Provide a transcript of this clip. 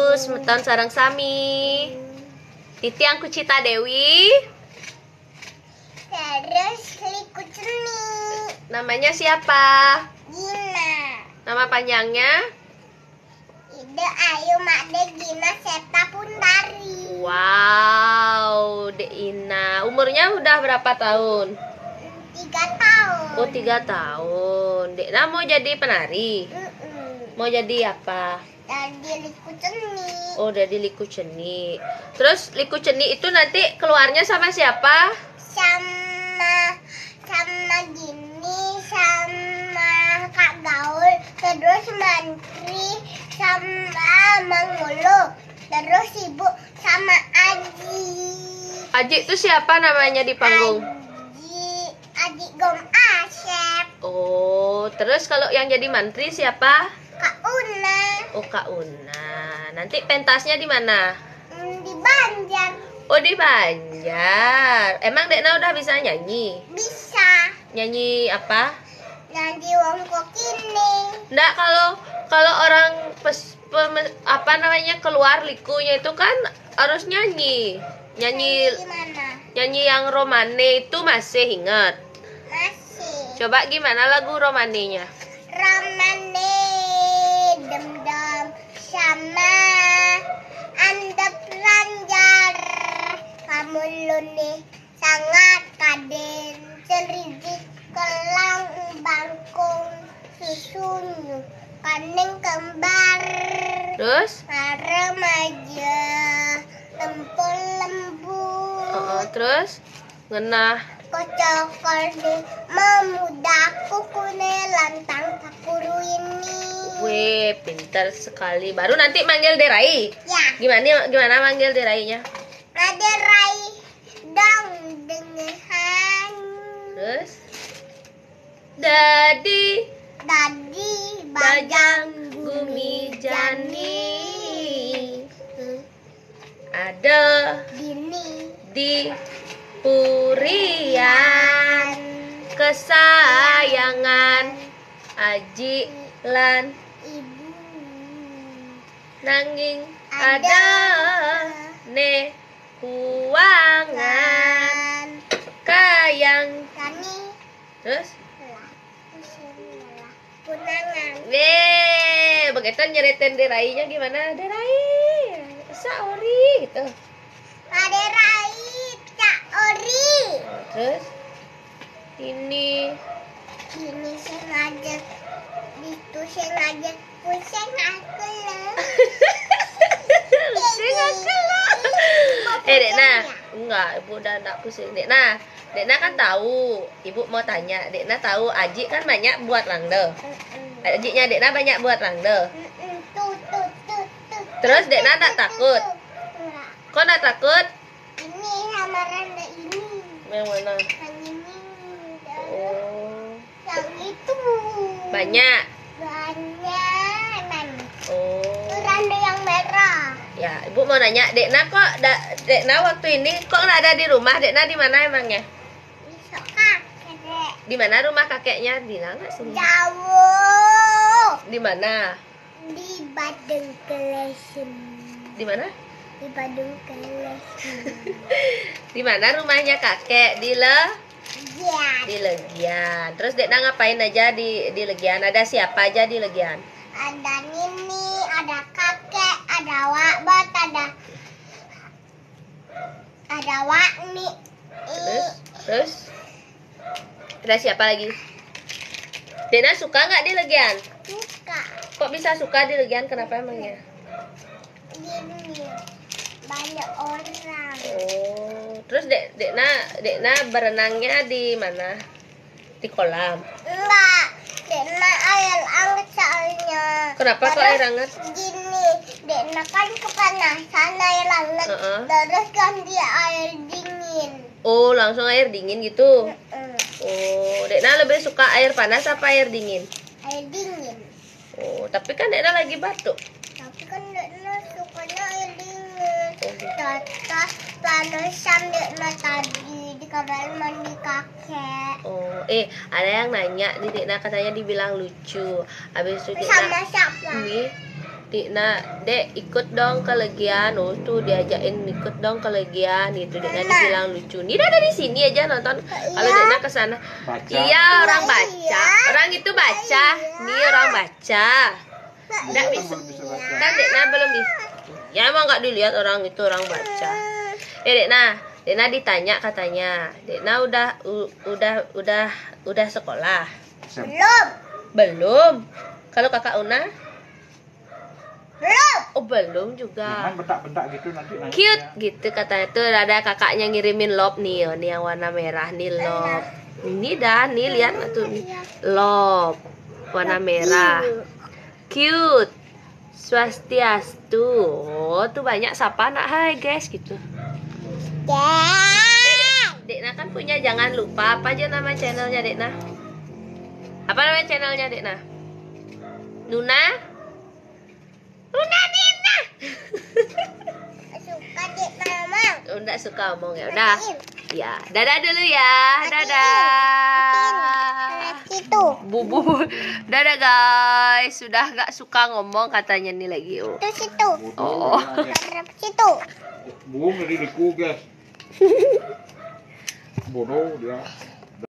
terus meton sarang sami. Titi angku Cita Dewi. Terus Liku Ceni. Namanya siapa? Gina. Nama panjangnya? Ide Ayu Makde Gina Septa Pundari. Wow, Dek Ina. Umurnya udah berapa tahun? 3 tahun. Oh, 3 tahun. Dek Ina mau jadi penari? Mau jadi apa? Jadi Liku Ceni. Oh, jadi Liku Ceni. Terus Liku Ceni itu nanti keluarnya sama siapa? Sama Gini, sama Kak Gaul, terus Mantri, sama Mangulu, terus Ibu sama Aji. Aji itu siapa namanya di panggung? Aji Gom Asep. Oh, terus kalau yang jadi mantri siapa? Kak Una. Oh, Kak Una. Nanti pentasnya di mana? Di Banjar. Oh, di Banjar. Emang Dekna udah bisa nyanyi? Bisa. Nyanyi apa? Nyanyi Wong Kokini. Nggak, kalau orang apa namanya keluar likunya itu kan harus nyanyi. Nyanyi Gimana? nyanyi yang romane itu masih ingat. Masih. Coba gimana lagu romanenya? Ramane dem-dem sama andep lanjar. Kamu luni sangat kaden seridik kelang bangkung susunyu kaning kembar. Terus? Remaja lempul lembut. Terus ngenah. Kocokol di memudaku kune lantang pakuru ini. Wih, pintar sekali. Baru nanti manggil Derai. Ya. Gimana manggil Derainya? Ada rai dong dengan. Terus? Dadi Bajang Gumi Jani. Ada Dini di Purian kesayangan Aji lan Ibu nanging ada ne kuangan kayang. Kani Terus punangan. Weh, begitu nyeritain Derainya gimana? Derai, saori gitu. Ada rai Cak Ori. Terus ini Sengaja itu sengaja pusing aku loh. pusing aku lah. Dekna, enggak, ibu udah enggak pusing. Dekna kan tahu, ibu mau tanya. Dekna tahu Aji kan banyak buat langde. Ajinya Dekna banyak buat langde. Tuh. Terus Dekna enggak takut? Enggak. Kok enggak takut? Ini sama Randa ini. Yang mana? Yang ini. Oh, Yang itu. banyak. Banyak. Oh. Randa yang merah. Ya, ibu mau nanya, Dekna Dekna waktu ini kok nggak ada di rumah? Dekna di mana emangnya? Besok kakek. Di mana rumah kakeknya? Bilang nggak sih? Jauh. Di mana? Di Badung Kelesin. Di mana? Di Badung Kelesin. Di mana rumahnya kakek? Di Legian. Terus Dekna ngapain aja di Legian? Ada siapa aja di Legian? Ada Nini, ada kakek, ada Wakbot, ada Wakni. Terus ada siapa lagi? Dekna suka nggak di Legian? Suka. Kok bisa suka di Legian? Kenapa emangnya? Gini, banyak orang. Oh, terus Dekna berenangnya di mana? Di kolam. Enggak, Dekna air hangat soalnya. Kenapa kok air hangat? Gini, Dekna kan kepanasan air hangat. Terus ganti air dingin. Oh, langsung air dingin gitu. Oh, Dekna lebih suka air panas apa air dingin? Air dingin. Oh, tapi kan Dekna lagi batuk. Tapi kan Dekna sukanya air dingin. Oh, gitu. Tata panasan Dekna tadi di kamar mandi kakek. Oh, ada yang nanya di Dekna katanya dibilang lucu. Habis itu Sama siapa? Ini Dekna, Dek ikut dong ke Legian. Oh tuh diajakin ikut dong ke Legian gitu. Dekna dibilang lucu. Nida ada di sini aja nonton. Kalau Dekna ke sana. Iya, orang baca. Orang itu baca. Nih orang baca. Nggak bisa. Kan Dekna belum bisa. Ya emang nggak dilihat orang itu orang baca. Dekna ditanya katanya. Dekna udah sekolah. Belum. Kalau Kakak Una? Belum. Oh belum juga. Jangan bentak-bentak gitu nanti nangis Cute ya. gitu katanya tuh ada kakaknya ngirimin love nih, oh, nih yang warna merah nih love. Ini dah nih lihat tuh nih love warna merah. Cute. Swastiastu. Oh tuh banyak sapa nak hai guys gitu. Dekna kan punya jangan lupa apa aja nama channelnya Dekna? Apa nama channelnya Dekna? Nuna Dina. Suka Dek Mama. Udah suka ngomong ya udah. Ya, dadah dulu ya. Dadah. Situ. Bubu. Dadah guys. Sudah gak suka ngomong katanya nih lagi. Oh. Itu situ. Oh. Harap situ. Bung dari deku guys. Bodoh dia.